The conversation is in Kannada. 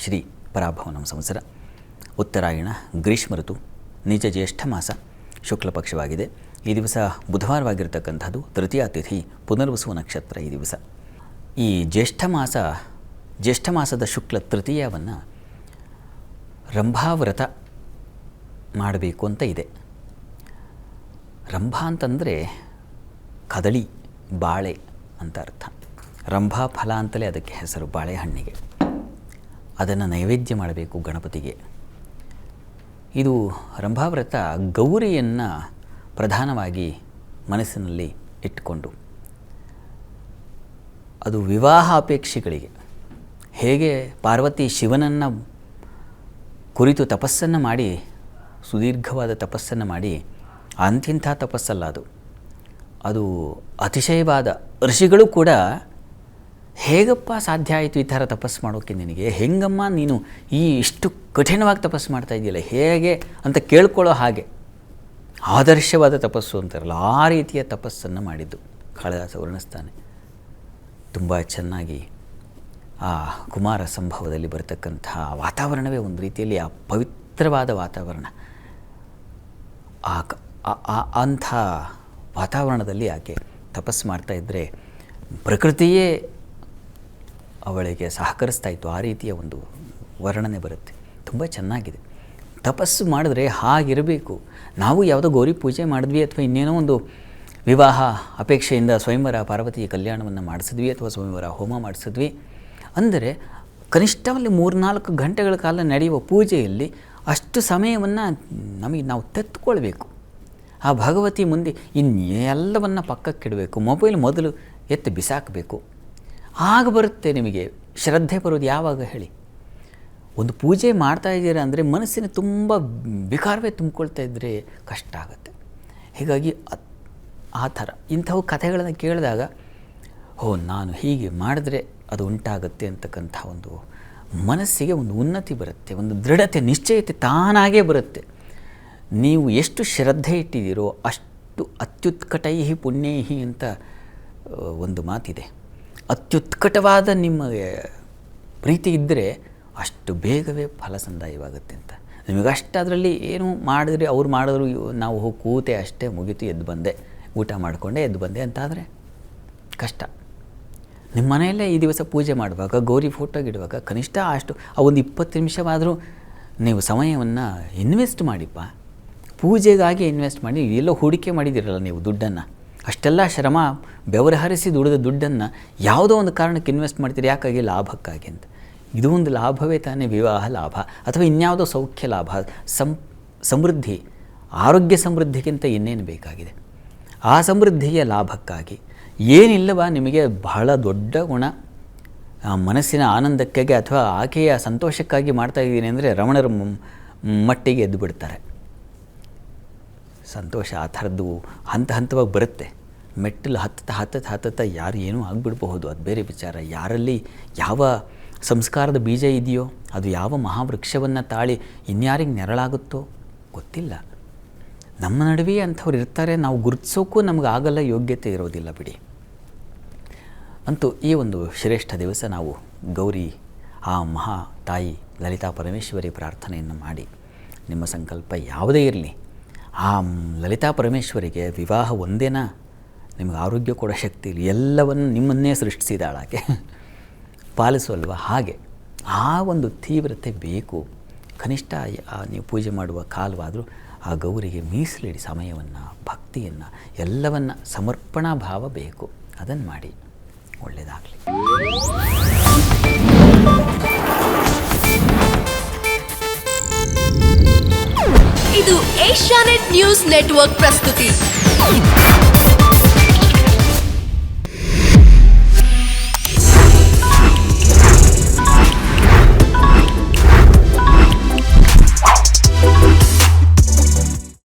ಶ್ರೀ ಪರಾಭವನಂ ಸಂವತ್ಸರ, ಉತ್ತರಾಯಣ, ಗ್ರೀಷ್ಮ ಋತು, ನಿಜ ಜ್ಯೇಷ್ಠ ಮಾಸ, ಶುಕ್ಲ ಪಕ್ಷವಾಗಿದೆ. ಈ ದಿವಸ ಬುಧವಾರವಾಗಿರ್ತಕ್ಕಂಥದ್ದು, ತೃತೀಯ ತಿಥಿ, ಪುನರ್ವಸು ನಕ್ಷತ್ರ. ಈ ದಿವಸ ಈ ಜ್ಯೇಷ್ಠ ಮಾಸದ ಶುಕ್ಲ ತೃತೀಯವನ್ನು ರಂಭಾವ್ರತ ಮಾಡಬೇಕು ಅಂತ ಇದೆ. ರಂಭಾ ಅಂತಂದರೆ ಕದಳಿ, ಬಾಳೆ ಅಂತ ಅರ್ಥ. ರಂಭಾ ಫಲ ಅಂತಲೇ ಅದಕ್ಕೆ ಹೆಸರು, ಬಾಳೆಹಣ್ಣಿಗೆ. ಅದನ್ನು ನೈವೇದ್ಯ ಮಾಡಬೇಕು ಗಣಪತಿಗೆ. ಇದು ರಂಭಾವ್ರತ ಗೌರಿಯನ್ನು ಪ್ರಧಾನವಾಗಿ ಮನಸ್ಸಿನಲ್ಲಿ ಇಟ್ಟುಕೊಂಡು, ಅದು ವಿವಾಹ ಅಪೇಕ್ಷೆಗಳಿಗೆ, ಹೇಗೆ ಪಾರ್ವತಿ ಶಿವನನ್ನು ಕುರಿತು ತಪಸ್ಸನ್ನು ಮಾಡಿ, ಸುದೀರ್ಘವಾದ ತಪಸ್ಸನ್ನು ಮಾಡಿ, ಅಂತಿಂಥ ತಪಸ್ಸಲ್ಲ ಅದು ಅತಿಶಯವಾದ ಋಷಿಗಳು ಕೂಡ ಹೇಗಪ್ಪ ಸಾಧ್ಯ ಆಯಿತು ಈ ಥರ ತಪಸ್ಸು ಮಾಡೋಕ್ಕೆ ನಿನಗೆ, ಹೆಂಗಮ್ಮ ನೀನು ಇಷ್ಟು ಕಠಿಣವಾಗಿ ತಪಸ್ಸು ಮಾಡ್ತಾ ಇದೆಯಲ್ಲ ಹೇಗೆ ಅಂತ ಕೇಳ್ಕೊಳ್ಳೋ ಹಾಗೆ ಆದರ್ಶವಾದ ತಪಸ್ಸು ಅಂತಾರಲ್ಲ, ಆ ರೀತಿಯ ತಪಸ್ಸನ್ನು ಮಾಡಿದ್ದು ಕಾಳಿದಾಸ ವರ್ಣಿಸ್ತಾನೆ. ತುಂಬ ಚೆನ್ನಾಗಿ ಆ ಕುಮಾರ ಸಂಭವದಲ್ಲಿ ಬರತಕ್ಕಂಥ ವಾತಾವರಣವೇ ಒಂದು ರೀತಿಯಲ್ಲಿ ಆ ಪವಿತ್ರವಾದ ವಾತಾವರಣ. ಅಂಥ ವಾತಾವರಣದಲ್ಲಿ ಆಕೆ ತಪಸ್ಸು ಮಾಡ್ತಾಯಿದ್ದರೆ ಪ್ರಕೃತಿಯೇ ಅವಳಿಗೆ ಸಹಕರಿಸ್ತಾ ಇತ್ತು. ಆ ರೀತಿಯ ಒಂದು ವರ್ಣನೆ ಬರುತ್ತೆ, ತುಂಬ ಚೆನ್ನಾಗಿದೆ. ತಪಸ್ಸು ಮಾಡಿದ್ರೆ ಹಾಗಿರಬೇಕು. ನಾವು ಯಾವುದೋ ಗೌರಿ ಪೂಜೆ ಮಾಡಿದ್ವಿ ಅಥವಾ ಇನ್ನೇನೋ ಒಂದು ವಿವಾಹ ಅಪೇಕ್ಷೆಯಿಂದ ಸ್ವಯಂವರ ಪಾರ್ವತಿಯ ಕಲ್ಯಾಣವನ್ನು ಮಾಡಿಸಿದ್ವಿ ಅಥವಾ ಸ್ವಯಂವರ ಹೋಮ ಮಾಡಿಸಿದ್ವಿ ಅಂದರೆ ಕನಿಷ್ಠವಲ್ಲಿ 3-4 ಗಂಟೆಗಳ ಕಾಲ ನಡೆಯುವ ಪೂಜೆಯಲ್ಲಿ ಅಷ್ಟು ಸಮಯವನ್ನು ನಾವು ತೆತ್ತುಕೊಳ್ಬೇಕು. ಆ ಭಗವತಿ ಮುಂದೆ ಇನ್ನೆಲ್ಲವನ್ನು ಪಕ್ಕಕ್ಕಿಡಬೇಕು. ಮೊಬೈಲ್ ಮೊದಲು ಎತ್ತಿ ಬಿಸಾಕಬೇಕು. ಆಗ ಬರುತ್ತೆ ನಿಮಗೆ ಶ್ರದ್ಧೆ ಬರೋದು. ಯಾವಾಗ ಹೇಳಿ? ಒಂದು ಪೂಜೆ ಮಾಡ್ತಾ ಇದ್ದೀರಾ ಅಂದರೆ ಮನಸ್ಸಿನ ತುಂಬ ವಿಕಾರವೇ ತುಂಬಿಕೊಳ್ತಾ ಇದ್ದರೆ ಕಷ್ಟ ಆಗುತ್ತೆ. ಹೀಗಾಗಿ ಆ ಥರ ಇಂಥವು ಕಥೆಗಳನ್ನು ಕೇಳಿದಾಗ ನಾನು ಹೀಗೆ ಮಾಡಿದ್ರೆ ಅದು ಉಂಟಾಗುತ್ತೆ ಅಂತಕ್ಕಂಥ ಒಂದು ಮನಸ್ಸಿಗೆ ಒಂದು ಉನ್ನತಿ ಬರುತ್ತೆ, ಒಂದು ದೃಢತೆ, ನಿಶ್ಚಯತೆ ತಾನಾಗೇ ಬರುತ್ತೆ. ನೀವು ಎಷ್ಟು ಶ್ರದ್ಧೆ ಇಟ್ಟಿದ್ದೀರೋ ಅಷ್ಟು ಅತ್ಯುತ್ಕಟೈಹಿ ಪುಣ್ಯೈಹಿ ಅಂತ ಒಂದು ಮಾತಿದೆ. ಅತ್ಯುತ್ಕಟವಾದ ನಿಮಗೆ ಪ್ರೀತಿ ಇದ್ದರೆ ಅಷ್ಟು ಬೇಗವೇ ಫಲಸಂದಾಯವಾಗುತ್ತೆ ಅಂತ. ನಿಮಗಷ್ಟು ಅದರಲ್ಲಿ ಏನು ಮಾಡಿದ್ರೆ ಅವ್ರು ಮಾಡಿದ್ರು, ನಾವು ಹೋಗಿ ಕೂತೆ ಅಷ್ಟೇ, ಮುಗೀತು, ಎದ್ದು ಬಂದೆ, ಊಟ ಮಾಡಿಕೊಂಡೆ ಎದ್ದು ಬಂದೆ ಅಂತಾದರೆ ಕಷ್ಟ. ನಿಮ್ಮ ಮನೆಯಲ್ಲೇ ಈ ದಿವಸ ಪೂಜೆ ಮಾಡುವಾಗ, ಗೌರಿ ಫೋಟೋಗಿಡುವಾಗ ಕನಿಷ್ಠ ಅಷ್ಟು ಒಂದು 20 ನಿಮಿಷವಾದರೂ ನೀವು ಸಮಯವನ್ನು ಇನ್ವೆಸ್ಟ್ ಮಾಡಿಪ್ಪ. ಪೂಜೆಗಾಗಿ ಇನ್ವೆಸ್ಟ್ ಮಾಡಿ. ಎಲ್ಲೋ ಹೂಡಿಕೆ ಮಾಡಿದ್ದೀರಲ್ಲ ನೀವು ದುಡ್ಡನ್ನು, ಅಷ್ಟೆಲ್ಲ ಶ್ರಮ ಬೆವರು ಹರಿಸಿ ದುಡಿದ ದುಡ್ಡನ್ನು ಯಾವುದೋ ಒಂದು ಕಾರಣಕ್ಕೆ ಇನ್ವೆಸ್ಟ್ ಮಾಡ್ತೀರಿ. ಯಾಕಾಗಿ? ಲಾಭಕ್ಕಾಗಿ ಅಂತ. ಇದು ಒಂದು ಲಾಭವೇ ತಾನೇ ವಿವಾಹ ಲಾಭ, ಅಥವಾ ಇನ್ಯಾವುದೋ ಸೌಖ್ಯ ಲಾಭ, ಸಮೃದ್ಧಿ, ಆರೋಗ್ಯ ಸಮೃದ್ಧಿಗಿಂತ ಇನ್ನೇನು ಬೇಕಾಗಿದೆ? ಆ ಸಮೃದ್ಧಿಯ ಲಾಭಕ್ಕಾಗಿ ಏನಿಲ್ಲವ ನಿಮಗೆ ಬಹಳ ದೊಡ್ಡ ಗುಣ, ಮನಸ್ಸಿನ ಆನಂದಕ್ಕಾಗಿ ಅಥವಾ ಆಕೆಯ ಸಂತೋಷಕ್ಕಾಗಿ ಮಾಡ್ತಾಯಿದ್ದೀನಿ ಅಂದರೆ ರಮಣರ ಮಟ್ಟಿಗೆ ಎದ್ದು ಬಿಡ್ತಾರೆ. ಸಂತೋಷ ಆ ಥರದ್ದು ಹಂತವಾಗಿ ಬರುತ್ತೆ. ಮೆಟ್ಟಲು ಹತ್ತುತ್ತಾ ಯಾರು ಏನೂ ಆಗಿಬಿಡಬಹುದು, ಅದು ಬೇರೆ ವಿಚಾರ. ಯಾರಲ್ಲಿ ಯಾವ ಸಂಸ್ಕಾರದ ಬೀಜ ಇದೆಯೋ ಅದು ಯಾವ ಮಹಾವೃಕ್ಷವನ್ನು ತಾಳಿ ಇನ್ಯಾರಿಗೆ ನೆರಳಾಗುತ್ತೋ ಗೊತ್ತಿಲ್ಲ. ನಮ್ಮ ನಡುವೆ ಅಂಥವ್ರು ಇರ್ತಾರೆ, ನಾವು ಗುರುತಿಸೋಕ್ಕೂ ನಮಗಾಗಲ್ಲ, ಯೋಗ್ಯತೆ ಇರೋದಿಲ್ಲ ಬಿಡಿ. ಅಂತೂ ಈ ಒಂದು ಶ್ರೇಷ್ಠ ದಿವಸ ನಾವು ಗೌರಿ, ಆ ಮಹಾ ತಾಯಿ ಲಲಿತಾ ಪರಮೇಶ್ವರಿ ಪ್ರಾರ್ಥನೆಯನ್ನು ಮಾಡಿ, ನಿಮ್ಮ ಸಂಕಲ್ಪ ಯಾವುದೇ ಇರಲಿ, ಆ ಲಲಿತಾ ಪರಮೇಶ್ವರಿಗೆ ವಿವಾಹ ಒಂದೇನಾ ನಿಮಗೆ ಆರೋಗ್ಯ ಕೊಡೋ ಶಕ್ತಿ ಇಲ್ಲ, ಎಲ್ಲವನ್ನು ನಿಮ್ಮನ್ನೇ ಸೃಷ್ಟಿಸಿದಾಳಾಕೆ, ಪಾಲಿಸುವಲ್ವ? ಹಾಗೆ ಆ ಒಂದು ತೀವ್ರತೆ ಬೇಕು. ಕನಿಷ್ಠ ನೀವು ಪೂಜೆ ಮಾಡುವ ಕಾಲವಾದರೂ ಆ ಗೌರಿಗೆ ಮೀಸಲಿಡಿ ಸಮಯವನ್ನು, ಭಕ್ತಿಯನ್ನು, ಎಲ್ಲವನ್ನು ಸಮರ್ಪಣಾ ಭಾವ ಬೇಕು. ಅದನ್ನು ಮಾಡಿ, ಒಳ್ಳೆಯದಾಗಲಿ. ಇದು ಏಷ್ಯಾನೆಟ್ ನ್ಯೂಸ್ ನೆಟ್ವರ್ಕ್ ಪ್ರಸ್ತುತಿ.